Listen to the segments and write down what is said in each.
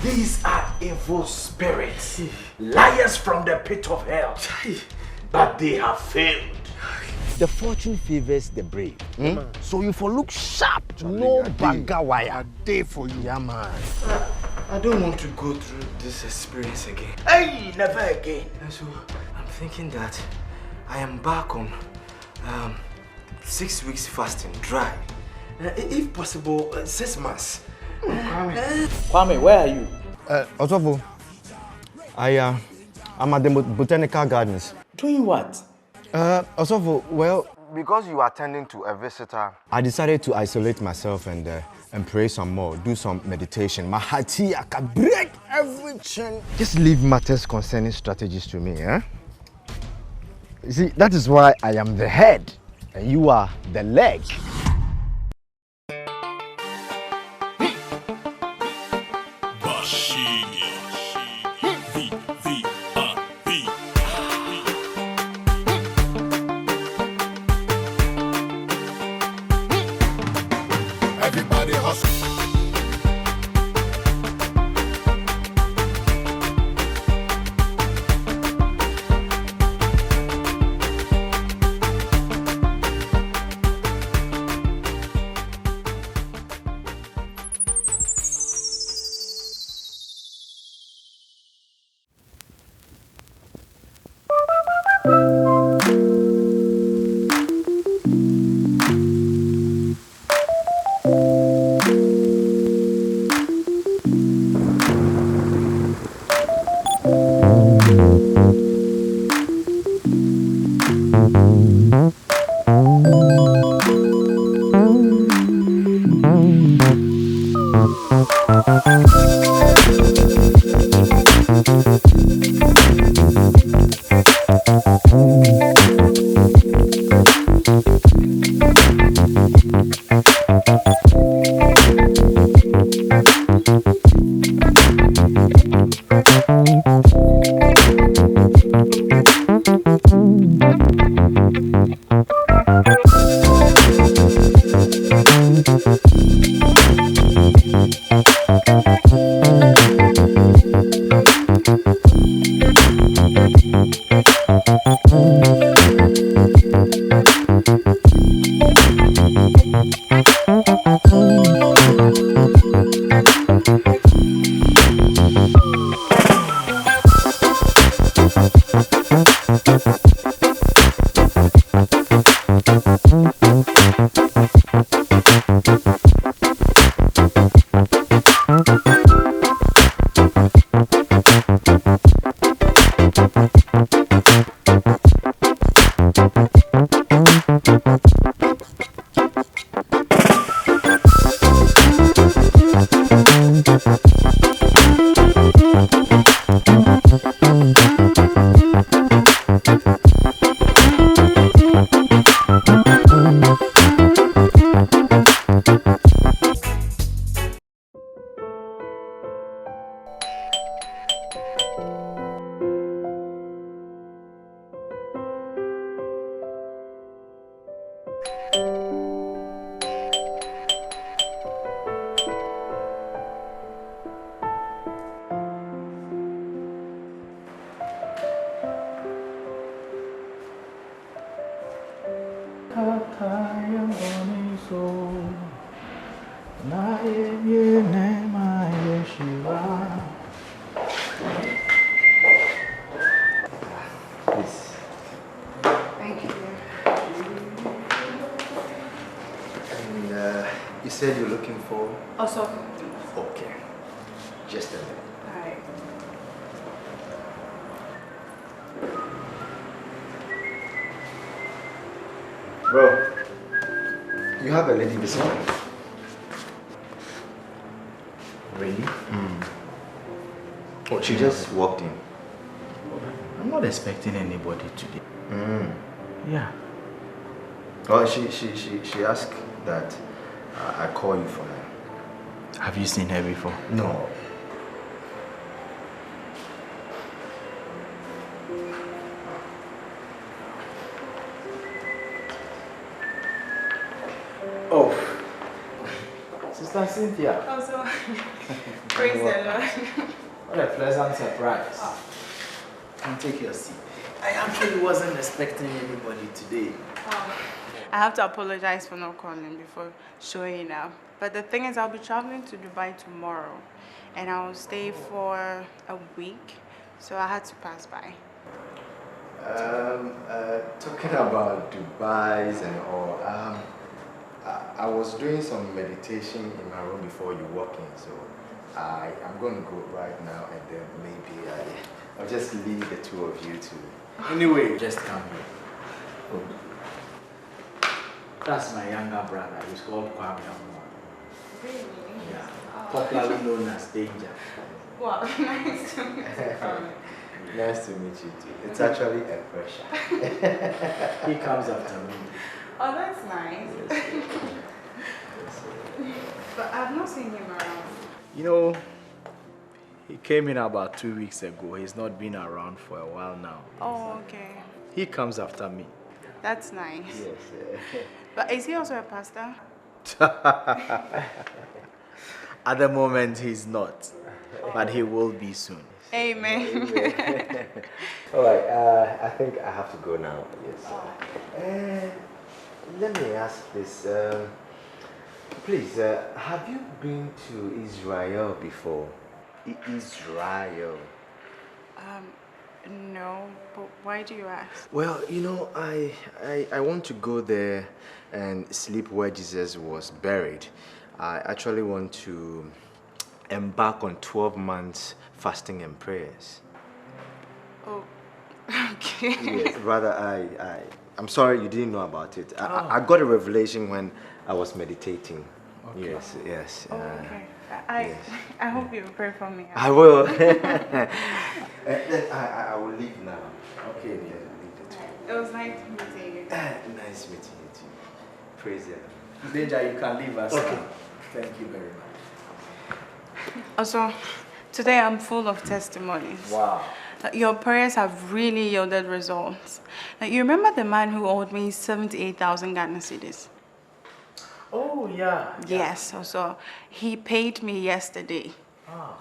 These are evil spirits, liars from the pit of hell, but they have failed. The fortune favors the brave. So if you look sharp, no bagger wire. A day for you. Yeah, man. I don't want to go through this experience again. Hey, never again. And so I'm thinking that I am back on 6 weeks fasting, dry. If possible, 6 months. Kwame, where are you? Osofo, I'm at the botanical gardens. Doing what? Osofo, well, because you are attending to a visitor, I decided to isolate myself and pray some more, do some meditation. Mahati, I can break everything. Just leave matters concerning strategies to me, eh? You see, that is why I am the head and you are the leg. Everybody hustle. You said you're looking for? Also. Okay. Just a minute. Alright. Bro, you have a lady visiting? Really? Oh, she just walked in. I'm not expecting anybody today. Yeah. Oh, she asked that I call you for her. Have you seen her before? No. Oh, Sister Cynthia. Also, praise the Lord. What a pleasant surprise. Come take your seat. I actually wasn't expecting anybody today. I have to apologize for not calling before showing up. But the thing is, I'll be traveling to Dubai tomorrow. And I'll stay for a week. So I had to pass by. Talking about Dubai's and all, I was doing some meditation in my room before you walk in, so I'm going to go right now, and then maybe I'll just leave the two of you to... Anyway, just come here. Oh. That's my younger brother. He's called Kwame. Really? Yeah. Popularly known as Danger. Wow, nice to meet you. Nice to meet you too. It's actually a pressure. He comes after me. Oh, that's nice. But I've not seen him around. You know, he came in about 2 weeks ago. He's not been around for a while now. Oh, okay. He comes after me. That's nice. Yes. But is he also a pastor? At the moment, he's not. But he will be soon. Amen. All right, I think I have to go now. Yes. Let me ask this. Please, have you been to Israel before? Israel. No, but why do you ask? Well, you know, I want to go there and sleep where Jesus was buried. I actually want to embark on 12 months fasting and prayers. Oh, okay. Yes, rather, I'm sorry you didn't know about it. I got a revelation when I was meditating. Okay. Yes. Oh, okay. Yes. I hope you pray for me. I will. Then I will leave now. Okay, then leave it. It was nice meeting you. Nice meeting you too. Praise the Lord. Danger, you can leave us Okay. now. Thank you very much. Also, today I'm full of testimonies. Wow. Your prayers have really yielded results. You remember the man who owed me 78,000 Ghana cedis? Oh, yeah. Yes, also he paid me yesterday. All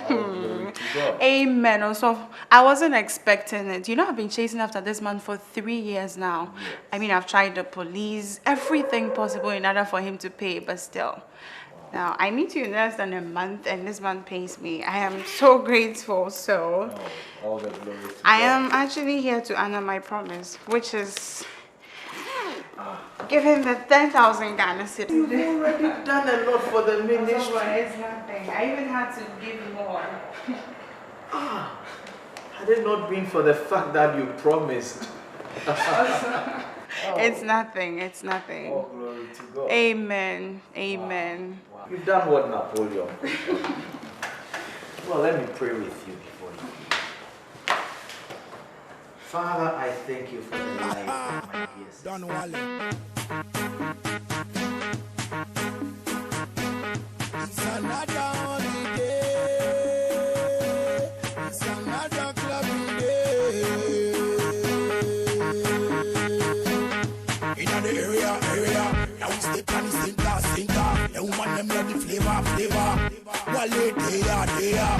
glory to God. Amen. Also, I wasn't expecting it. You know, I've been chasing after this man for 3 years now. Yes. I mean, I've tried the police, everything possible in order for him to pay, but still. Now, I meet you in less than a month, and this man pays me. I am so grateful. So, Oh, all the glory to I God. am actually here to honor my promise, which is give him the 10,000 Ghana cedis. You've already done a lot for the ministry. It's nothing. I even had to give more. Had it not been for the fact that you promised. It's nothing. It's nothing. All glory to God. Amen. Amen. Wow. You've done what Napoleon could. Well, let me pray with you before you leave. Father, I thank you for the life of my dear sister. Don't worry. It's another holiday. It's another clubbing day. In the area, now we step on the center. The woman them love the flavor. Wale, they are.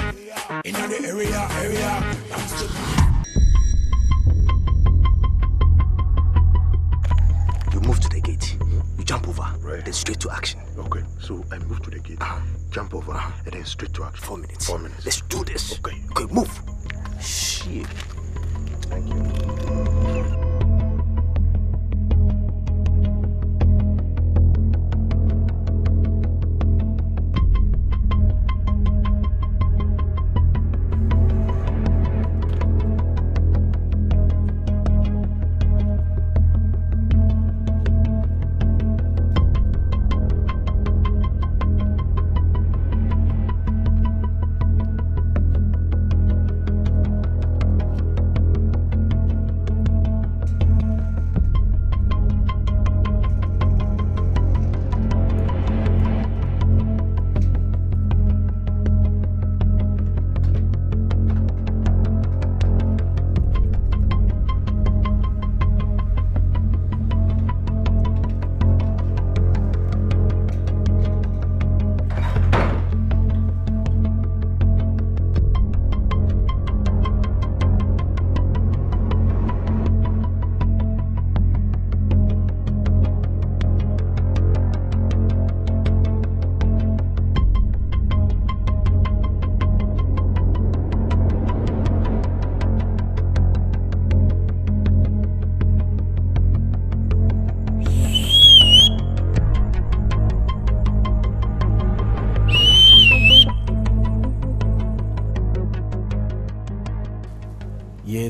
In the area, now we step. You move to the gate. You jump over. Right. Then straight to action. Okay, so I move to the gate, jump over, and then straight to action. 4 minutes. 4 minutes. Let's do this. Okay. Okay, move. Shit. Thank you.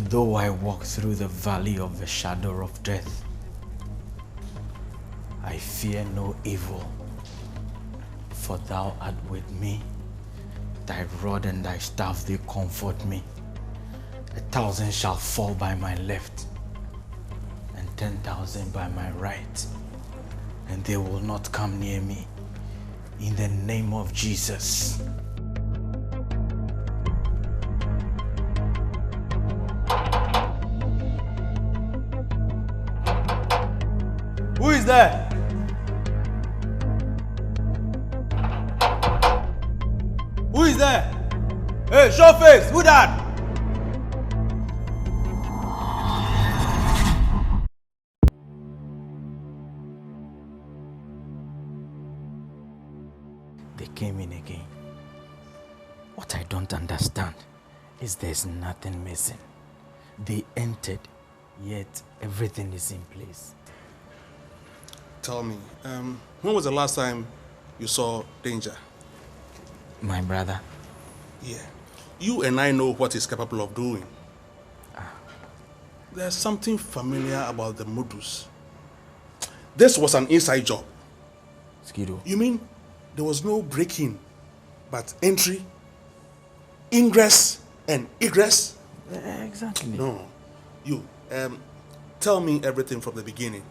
Though I walk through the valley of the shadow of death, I fear no evil, for thou art with me. Thy rod and thy staff, they comfort me. 1,000 shall fall by my left, and 10,000 by my right, and they will not come near me. In the name of Jesus. Who is there? Who is there? Hey, show face! Who that? They came in again. What I don't understand is there's nothing missing. They entered, yet everything is in place. Tell me, when was the last time you saw danger? My brother? Yeah. You and I know what he's capable of doing. There's something familiar about the modus. This was an inside job. Skido. You mean there was no break-in, but entry, ingress, and egress? Exactly. No. You, tell me everything from the beginning.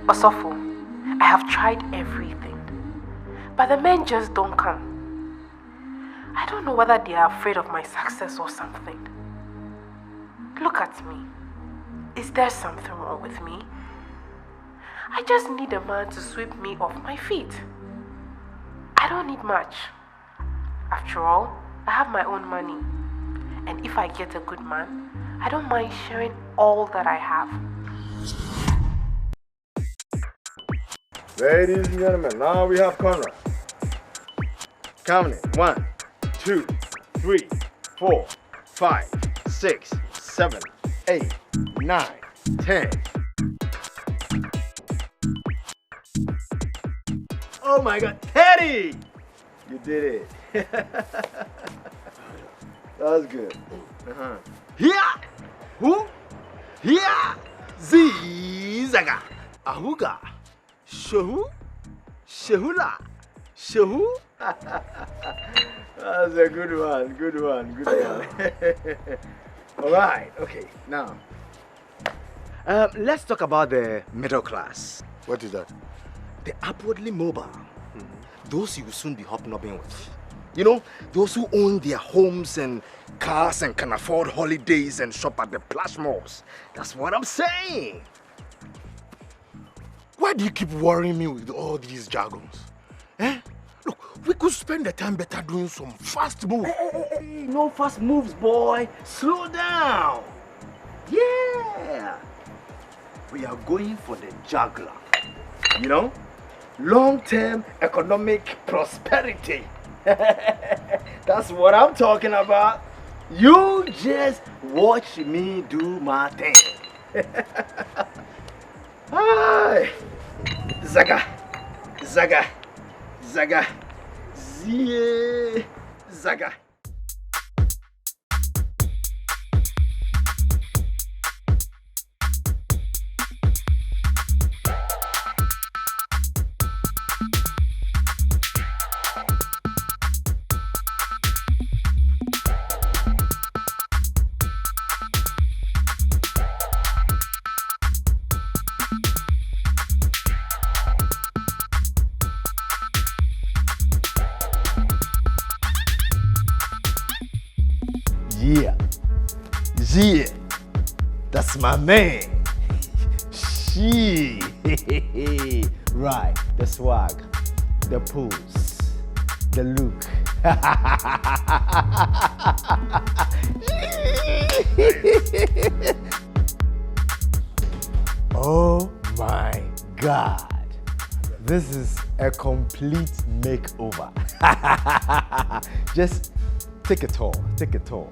Osofo, I have tried everything, but the men just don't come. I don't know whether they are afraid of my success or something. Look at me. Is there something wrong with me? I just need a man to sweep me off my feet. I don't need much. After all, I have my own money. And if I get a good man, I don't mind sharing all that I have. Ladies and gentlemen, now we have Conrad. Counting it. 1, 2, 3, 4, 5, 6, 7, 8, 9, 10. Oh my God, Teddy! You did it. That was good. Here, who? Here, Zizaga, Ahuga, Shehu, Shehula, Shehu. That's a good one, good one, good one. All right, okay, now, let's talk about the middle class. What is that? The upwardly mobile. Those you will soon be hobnobbing with. You know, those who own their homes and cars and can afford holidays and shop at the plush malls. That's what I'm saying. Why do you keep worrying me with all these jargons? Eh? Look, we could spend the time better doing some fast moves. Hey, no fast moves, boy. Slow down. Yeah. We are going for the juggler. You know? Long-term economic prosperity. That's what I'm talking about. You just watch me do my thing. Hi. Zaga. Zaga. Zaga. Zie. Zaga. Yeah, that's my man. She, right? The swag, the pose, the look. Oh my God, this is a complete makeover. Just take a tour, take a tour.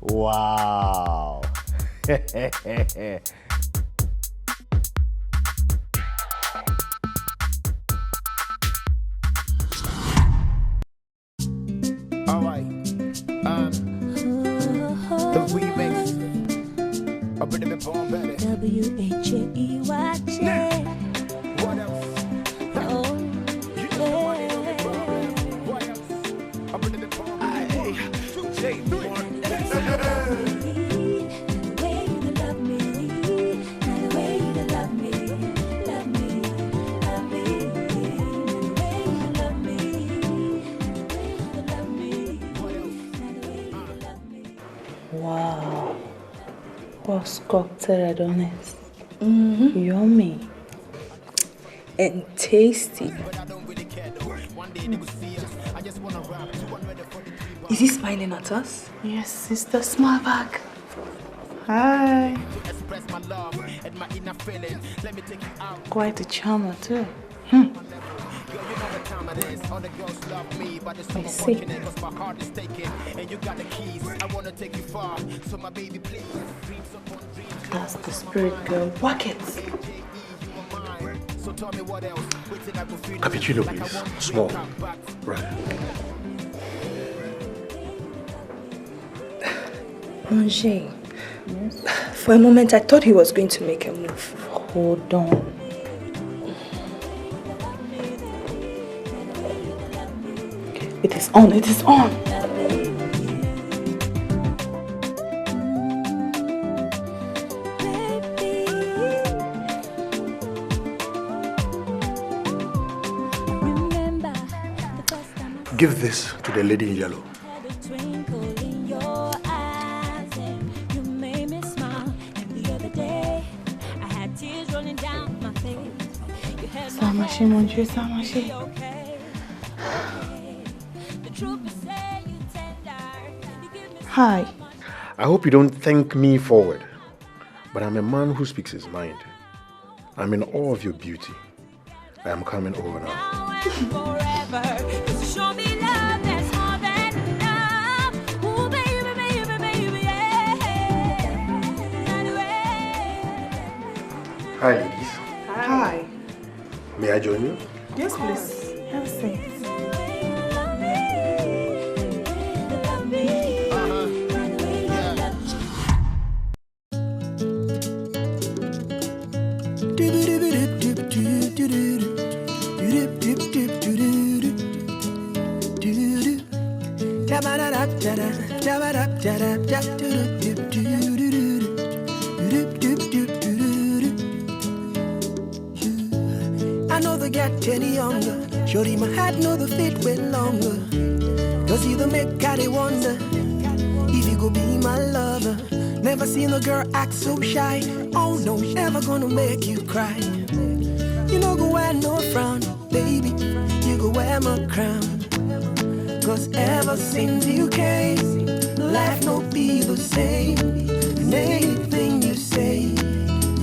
Wow. What else? Wow. Was cocktail Adonis. Yummy. And tasty. Is he smiling at us? Yes, sister, smile back. Hi. Quite a charmer too. I see. That's the spirit girl. Whack it. Cappuccino, please. Small. Right. Angers. Yes. For a moment, I thought he was going to make a move. Hold on. It is on. It is on. Give this to the lady in yellow. Samashi, mon Dieu, Samashi. Hi. I hope you don't thank me forward, but I'm a man who speaks his mind. I'm in awe of your beauty. I am coming over now. Hi, ladies. Hi. May I join you? Yes, please. Have a seat. I know the get any younger. Shorty, my hat know the fit way longer. Cause you the make I wonder if you go be my lover. Never seen a girl act so shy. Oh no, ever gonna make you cry. You know go wear no frown, baby. You go wear my crown. Cause ever since you came, life no be the same. And anything you say,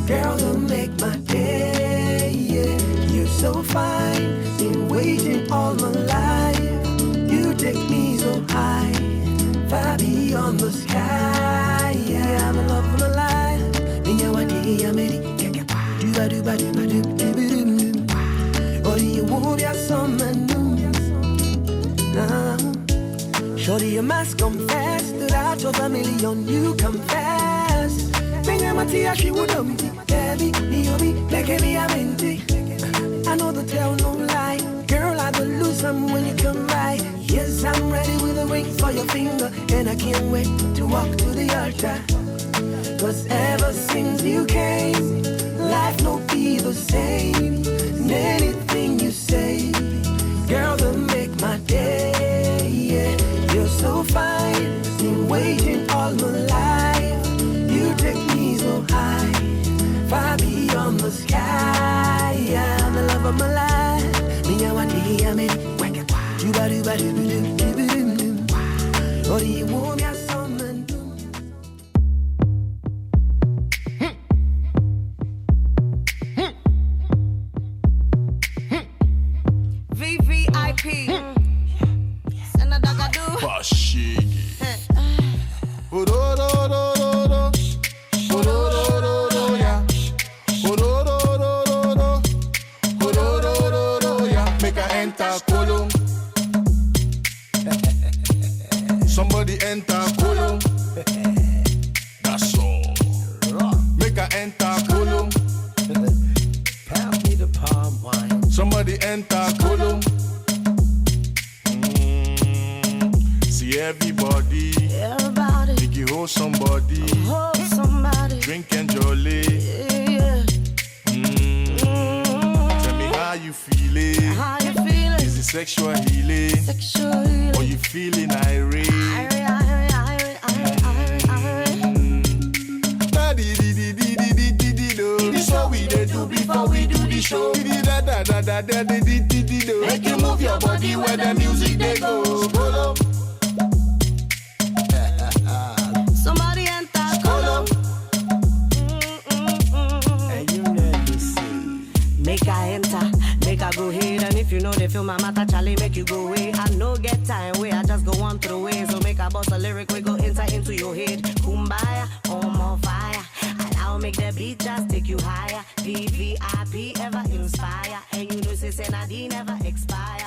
girl, you make my day. Yeah, you're so fine. Been waiting all my life. You take me so high, far beyond the sky. Yeah, I'm in love with my life. And you want to hear me? Do do ba do ba do do do. Or you want your summer new? Shorty, you must confess that out of a million you confess. Matia, she would baby, me, make me a minty. I know the tell no lie. Girl, I will lose some when you come by. Yes, I'm ready with a ring for your finger. And I can't wait to walk to the altar. Cause ever since you came, life no be the same. And anything you say, girl, will make my day. Yeah, you're so fine. Been waiting all my life. You take me so high, far beyond the sky. Yeah, I'm the love of my life. Me, I want to hear me. Do ba do ba do do do do do. Or do you want me a summer? VVIP. Somebody enter Kolo. That's all. Make her enter Kolo. somebody. Hold somebody. Drink and jolly. Yeah. Tell me how you feeling. How you feeling? Is it sexual healing? Sexual healing. Or you feeling irate? This is what we do before we do the show. Make you move your body where the music they go. Somebody enter color. And you never see. Make I enter, make I go ahead. And if you know they feel my matter, Charlie, make you go away. I no get time where I just go on through way. So make a boss a lyric, we go inside into your head. Kumbaya, on fire. And I'll make the beat just take you higher. VVIP ever inspire. And you know, say Nadine never expire.